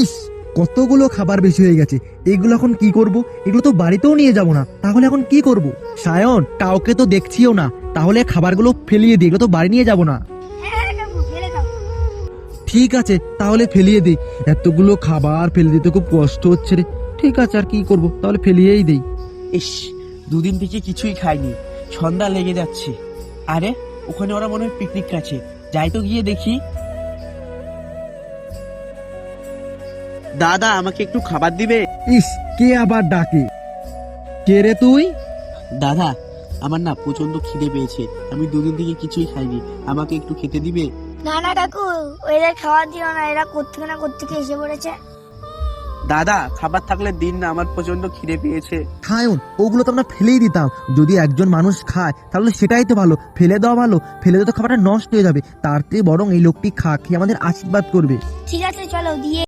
ইস, কতগুলো খাবার বেশি হয়ে গেছে। এগুলো এখন কি করব? এগুলো তো বাড়িতেও নিয়ে যাব না, তাহলে এখন কি করব? সায়ন, কাউকে তো দেখছিও না, তাহলে খাবারগুলো ফেলিয়ে দিই, এগুলো তো বাড়ি নিয়ে যাব না। হ্যাঁ কাকু, ফেলে দাও। ঠিক আছে, তাহলে ফেলিয়ে দিই। এতগুলো খাবার ফেলে দিতে খুব কষ্ট হচ্ছে রে। ঠিক আছে, আর কি করব, তাহলে ফেলিয়েই দিই। ইস, দুদিন থেকে কিছুই খাইনি, সন্ধ্যা লেগে যাচ্ছে। আরে ওখানে ওরা মনে হয় পিকনিক আছে, যাই তো গিয়ে দেখি। দাদা, আমাকে একটু খাবার দিবে? ইস, কে আবার ডাকে? কে রে তুই? দাদা, আমার না প্রচন্ড খিদে পেয়েছে, আমি দুদিন থেকে কিছুই খাইনি, আমাকে একটু খেতে দিবে? না না কাকু, ওদের খাবার দিও না, এরা কোত্থেকে না কোত্থেকে এসে পড়েছে। দাদা, খাবার থাকলে দিন না, আমার প্রচন্ড খিদে পেয়েছে। সায়ন, ওগুলো তো আমরা ফেলেই দিতাম। যদি একজন মানুষ খায় তাহলে সেটাই তো ভালো, ফেলে দেওয়া ভালো। ফেলে দিলে তো খাবারটা নষ্ট হয়ে যাবে, তার থেকে বরং এই লোকটি খেয়ে আমাদের আশীর্বাদ করবে। ঠিক আছে, চলো দিয়ে